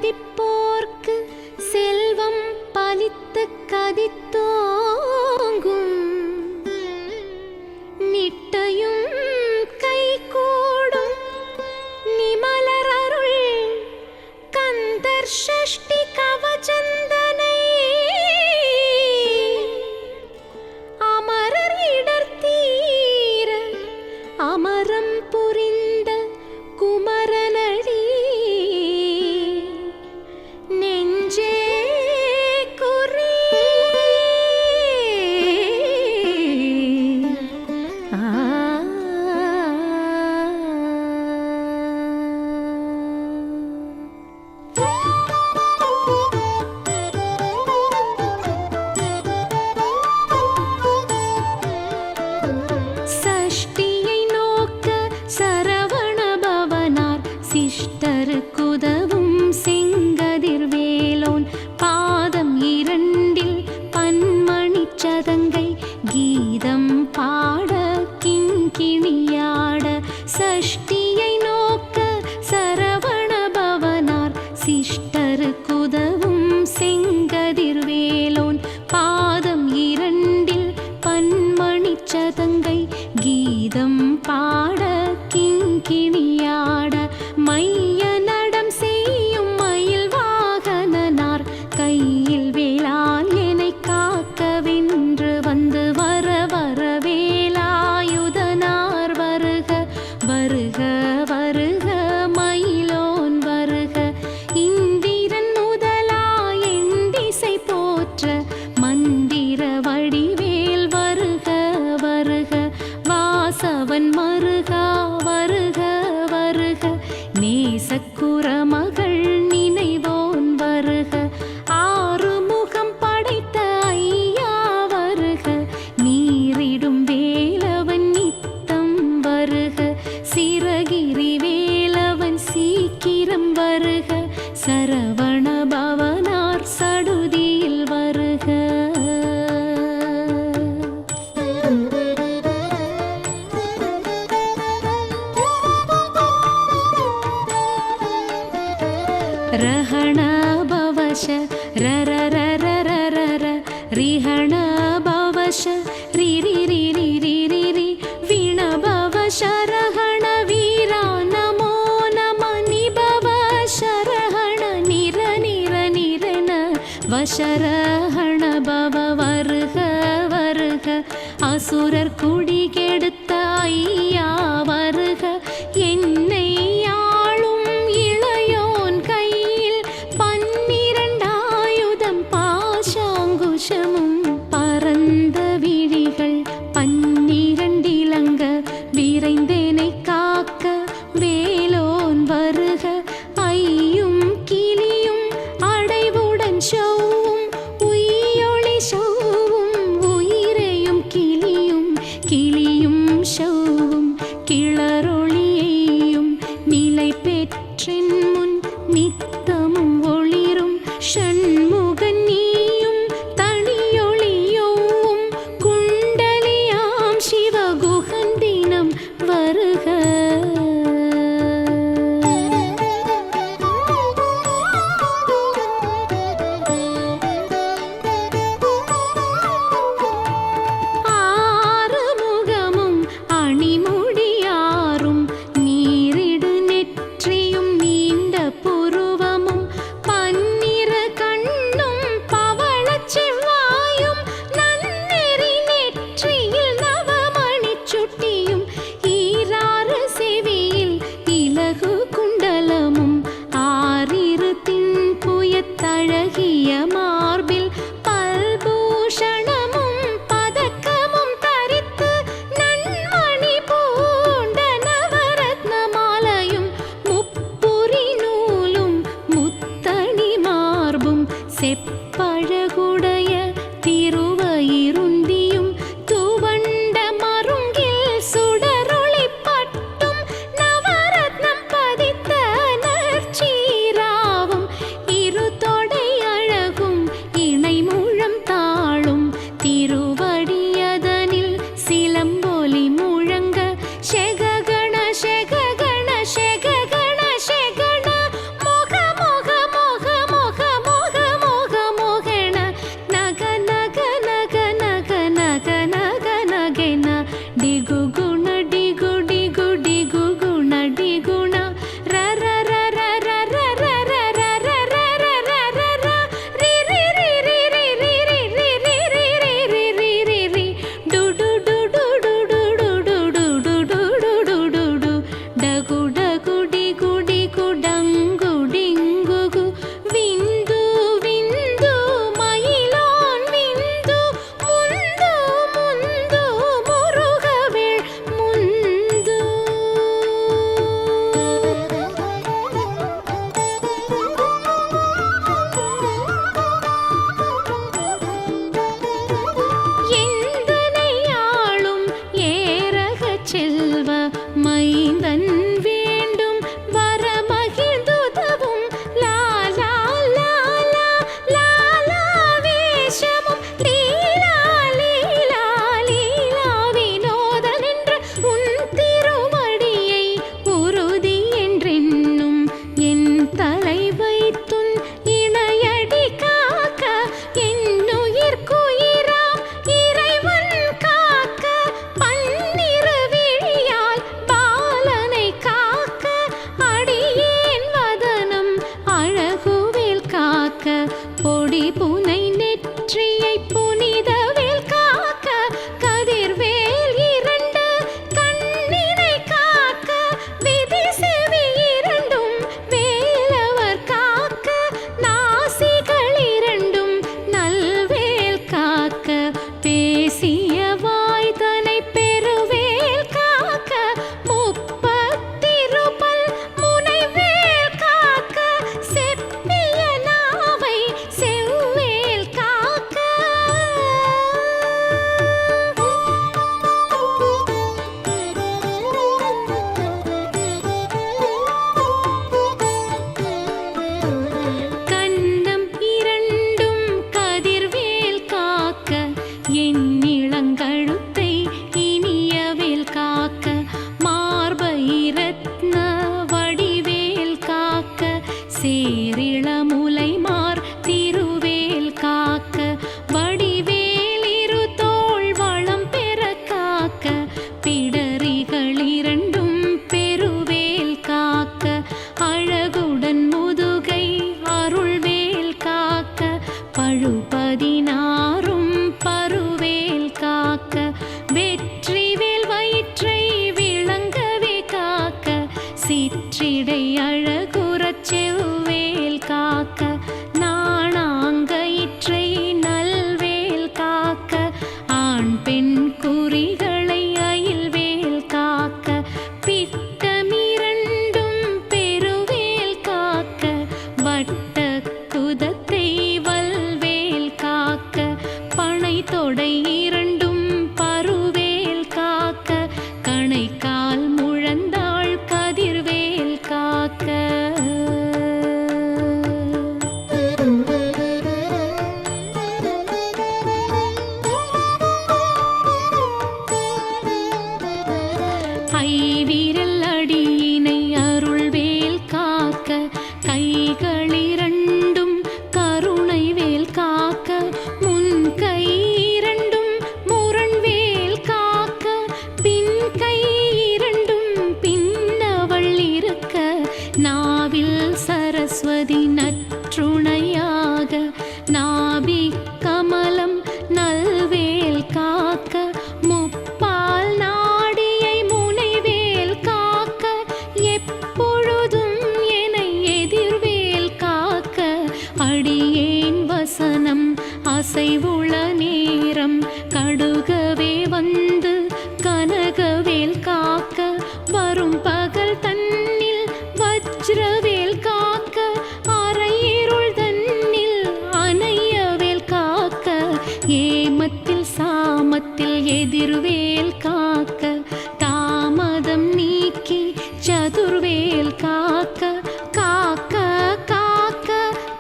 மதிப்போர்க்கு செல்வம் பலித்து கதித்தோங்கும் நிட்டையும் கைகூடும் நிமலரருள் கந்தர் ஷஷ்டி கவச்சந்தனை அமரர் இடர்த்தீர அமரம் புரிந்த குமரனடி நெஞ்சே குறி சஷ்டியை நோக்க சரவண பவனார் சிஷ்டருக்குதவும் செங்கதிர்வேலோன் பாதம் இரண்டில் பன்மணிச் சதங்கை கீதம் பாட கிண்கிணியாட சஷ்டியை நோக்க சரவண பவனார் சிஷ்டருக்குதவும் செங்கதிர்வேலோன் பாதம் இரண்டில் பன்மணிச் சதங்கை கீதம் பாட கிண்கிணியாட மைய நடம் செய்யும் மயில் வாகனனார் கையில் வேளால் என்னை காக்க வென்று வந்து வர வர வேலாயுதனார் வருக வருக வருக மயிலோன் வருக இந்திரன் முதலாய் எண்டிசை போற்ற மந்திர வடிவேல் வருக வருக வாசவன் மருகா வருக வருக நேசக்குற மகள் நினைவோன் வருக ஆறுமுகம் படைத்த ஐயா வருக நீரிடும் வேலவன் நித்தம் வருக சிறகிரி வேலவன் சீக்கிரம் வருக சரவண பவனார் சடுதியில் வருக ரஹண பவஷ ரர ரர ரர ர ரிஹண பவஷ ரி ரி ரி ரி ரி ரி ரி வீண பவஷ ரஹண வீரா நமோ நம நிபவ சரஹண நிர நிர நிரண வசரஹண பவ வருக வருக அசுரர் குடி கெடுத்த ஐயா வருக என்னை ஆளும் இளையோன் கையில் பன்னிரண்டாயுதம் பாசாங்குஷமும் பரந்த விழிகள் பன்னிரண்டிலங்க விரைந்தேனை காக்க வேலோன் வருக ஐயும் கிளியும் அடைவுடன் சௌவும் உயிரொளி சௌவும் உயிரையும் கிளியும் கிளியும் சிற்றிடை அழகுறச் செவ்வேல் காக்க நாணாங்கயிற்றை நல்வேல் காக்க ஆண் பெண் குறிகளை அயில்வேல் காக்க பிட்டமிரண்டும் பெருவேல் காக்க வட்ட குதத்தை வல்வேல் காக்க பனை தொடை இரண்டும் பருவேல் காக்க கணைக்கால் முழந்தாள் கதிர்வேல் காக்க ஐவிரல் அடியினை அருள்வேல் காக்க கைகளிரண்டும் கருணை வேல் காக்க முன் கை இரண்டும் முரண்வேல் காக்க பின் கை இரண்டும் பின்னவள் இருக்க நாவில் சரஸ்வதி நற்றுணையாக நாபி கமலம் நல்வேல் காக்க முப்பால் நாடியை முனைவேல் காக்க எப்பொழுதும் என்னை எதிர்வேல் காக்க அடியேன் வசனம் அசைவுள நேரம் கடுகவே வந்து கனகவேல் காக்க வரும் பகல் தன்னில் வஜ்ரவேல் காக்க அரையிருள் தன்னில் அணையவேல் காக்க ஏமத்தில் சாமத்தில் எதிர்வேல் காக்க தாமதம் நீக்கி சதுர்வேல் காக்க காக்க காக்க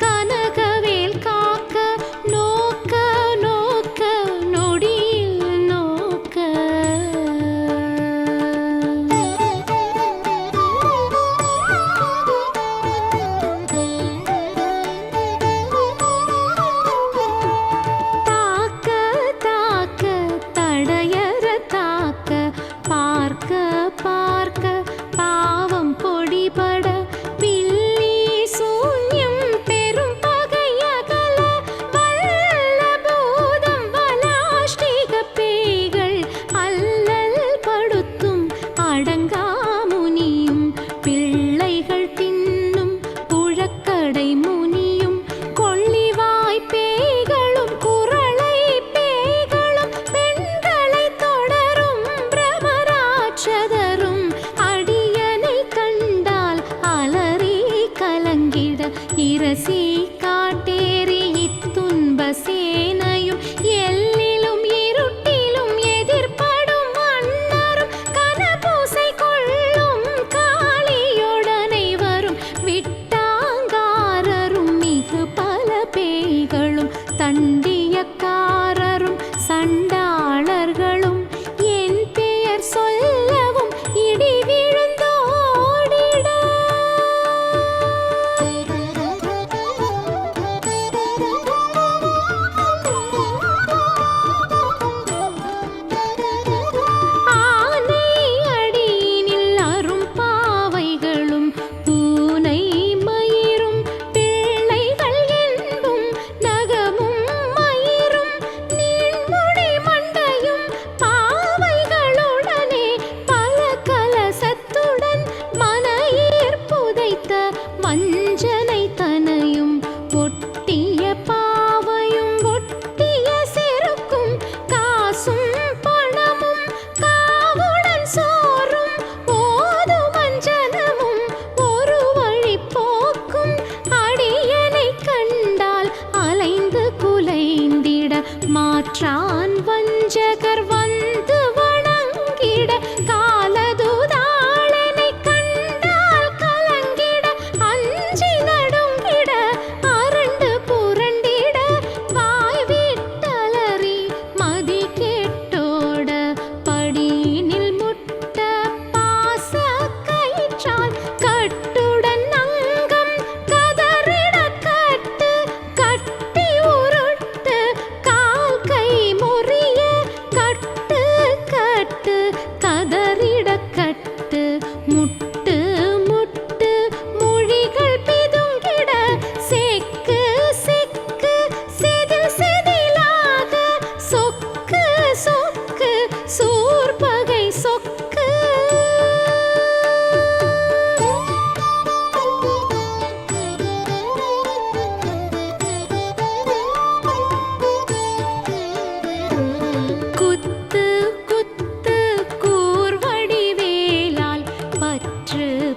கனகவேல் காக்க நோக்க நோக்க நொடியில் நோக்க தாக்க தாக்க தடையற தாக்க பார்க்க பார்க்க பாவம் பொடிபட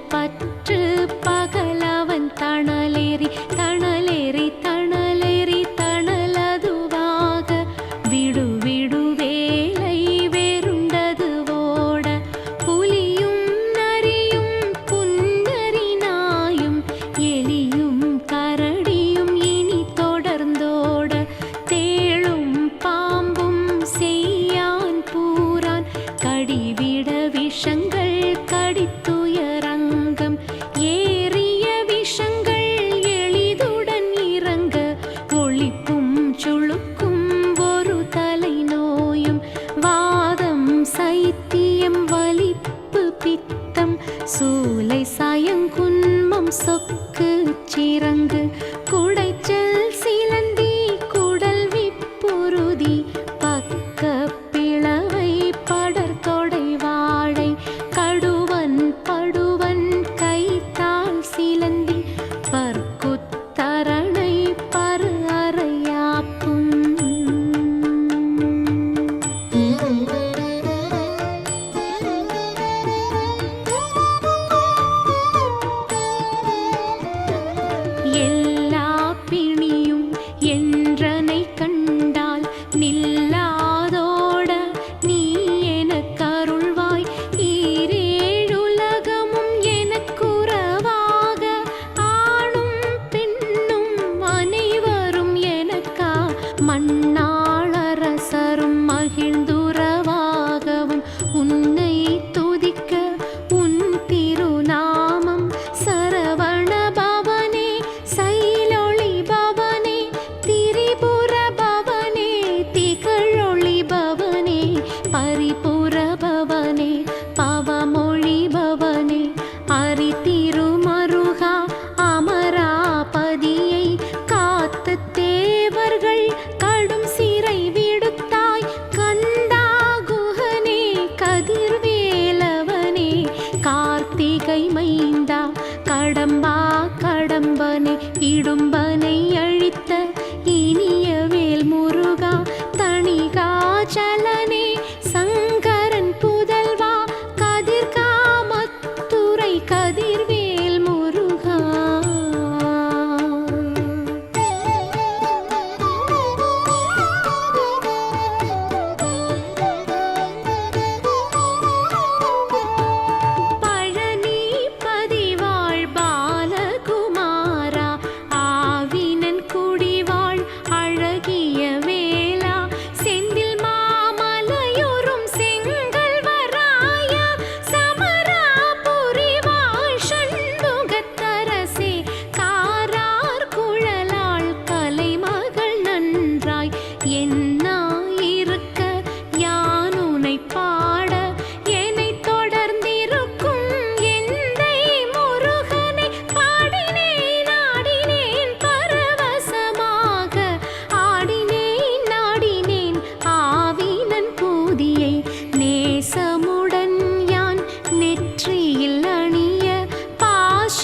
பற்று பகலவன் தணலேறி தணலேறி தணலேறி தணலதுவாக விடு விடு வேலை வேறுண்டது ஓட புலியும் நரியும் புன்னரி நாயும் எலியும் கரடியும் இனி தொடர்ந்தோட தேளும் பாம்பும் செய்யான் பூரான் கடிவிட விஷங்கள் கடித்துயரங்கம் ஏறிய விஷங்கள் எளிதுடன் இறங்க ஒளிப்பும் சுளுக்கும் ஒரு தலை நோயும் வாதம் சைத்தியம் வலிப்பு பித்தம் சூலை சாயங்குன்மம் சொக்கு சிறங்கு குடைச்சல் சிலந்தி குடல் விப்புருதி பக்க பிளவை படர்தொடை வாழை கடுவன் படுவன் கைத்தால் சிலந்தி பற்குத்தரணை பரு அறையாப்பும் எல்லா பிணியும் என்றனை கண்டால் நில்லாதோட நீ எனக்கருள்வாய் ஈரேழுலகமும் எனக்குறவாக ஆணும் பெண்ணும் அனைவரும் எனக்கா மண்ணாளரசரும் மகிழ்ந்துறவாகவும் உன்னை துதிக்க உன் திருநாமம் சரவண பவனே சைலொளி பவனே திரிபுர பவனே திகழொளி பவனே பரிபுர பவனே பவமொழி பவனே அரி திருமருகா அமராபதியை காத்து தேவர்கள் கடும் சிறை விடுத்தாய் கந்தா குஹனே கதிர்வேலவனே கார்த்திகை மைந்தா கடம்பா கடம்பனை இடும்பனை அழித்த இனிய வேல் முருகா தணிகாச்சலனே சங்கரன் புதல்வா கதிர்காமத்துறை கதிர்வேல் முருகா பழனி பதிவாழ் பாலகுமாரா ஆவினன் குடிவாழ் அழகிய வேளா செந்தில் மாமலையோரும் செங்கல் வராயா சமராபுரி வாழ் சண்முகத்தரசே காரார் குழலாள் கலைமகள் நன்றாய் என்னாயிருக்க யான் உனை பாட என்னை தொடர்ந்திருக்கும் எந்தை முருகனை பாடினேன் ஆடினேன் பரவசமாக ஆடினேன் நாடினேன் ஆவினன் பூதியை நேசமுடன் யான் நெற்றியில் அணிய பாச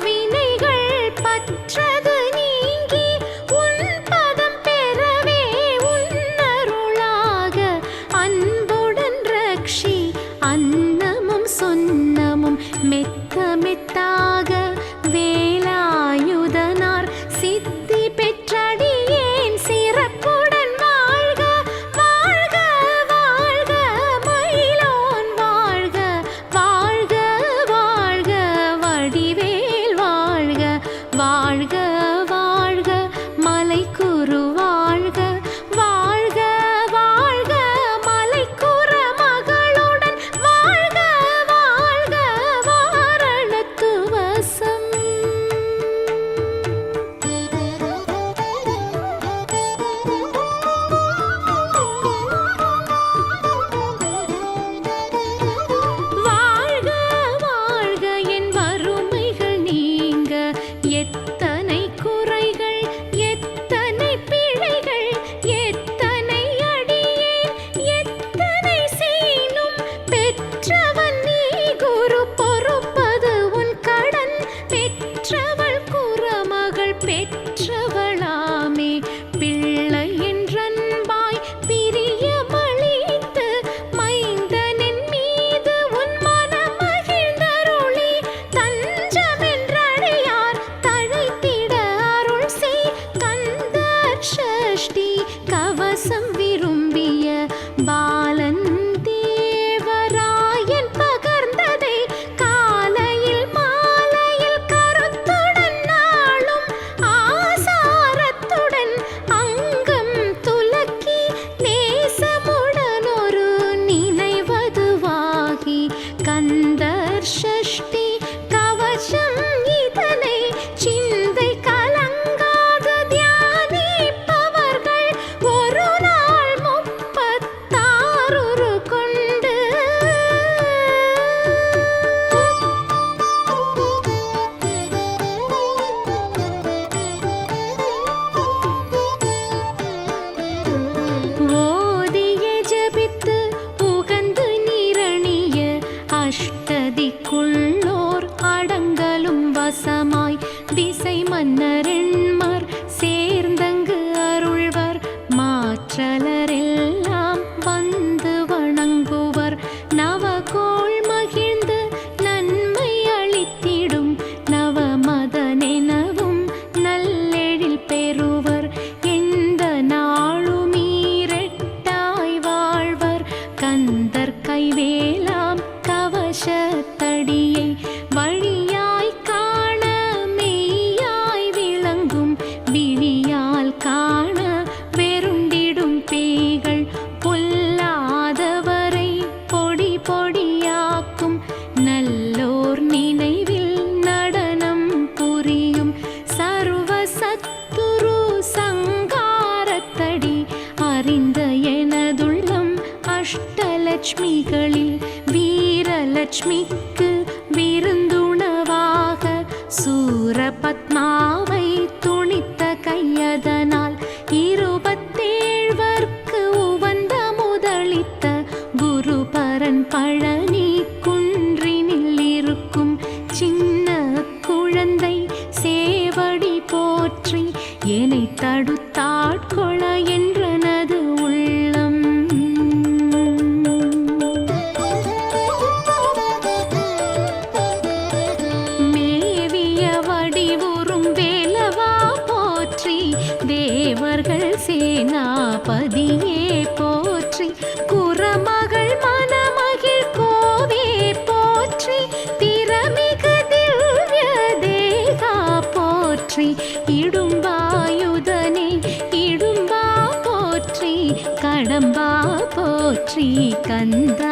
வினைகள் பற்றது நீங்கி உன் பதம் பெறவே உன்னருளாக அன்புடன் ரக்ஷி அன்னமும் சொன்னமும் மெத்த மெத்தாக வேலாயுதனார் சித்தி பெற்றடியேன் சிறப்புடன் வாழ்க வாழ்க வாழ்க மயிலோன் வாழ்க வாழ்க வாழ்க வடிவேல் வாழ்க வாழ்க வாழ்க மலைக்குரு வாழ்க வாழ்க வாழ்க மலைக்குற மகளுடன் வாழ்க வாழ்க வாரணத்து வச மன்னரெண்மர் சேர்ந்தங்கு அருள்வர் மாற்றலரெல்லாம் வந்து வணங்குவர் நவகோள் மகிழ்ந்து நன்மை அளித்திடும் நவமதனெனவும் நல்லெழில் பெறுவர் எந்த நாளும் ஈரெட்டாய் வாழ்வர் கந்தர் கைவேலாம் கவசத்தடியை வழியாய் காண மெய்யாய் விளங்கும் விழியால் காண வெருண்டிடும் பேய்கள் பொல்லாதவரை பொடி பொடியாக்கும் நல்லோர் நினைவில் நடனம் புரியும் சர்வ சத்துரு சங்காரத்தடி அறிந்த எனதுள்ளம் அஷ்டலட்சுமிகளில் வீரலட்சுமிக்கு விருந்துணவாக சூரபத்மாவை துணித்த கையதனால் 27 உவந்த முதலித்த குருபரன் பழனி குன்றினில் இருக்கும் சின்ன குழந்தை சேவடி போற்றி என்னை தடுத்தாட்கொள என்றனது உள்ளம். மேவிய வடிவுறும் வேலவா போற்றி தேவர்கள் சேனாபதியே போற்றி குரமகள் மணமகிழ் கோவே போற்றி திறமிகு திவ்ய தேகா போற்றி இடும்பாயுதனே இடும்பா போற்றி கடம்பா போற்றி கந்த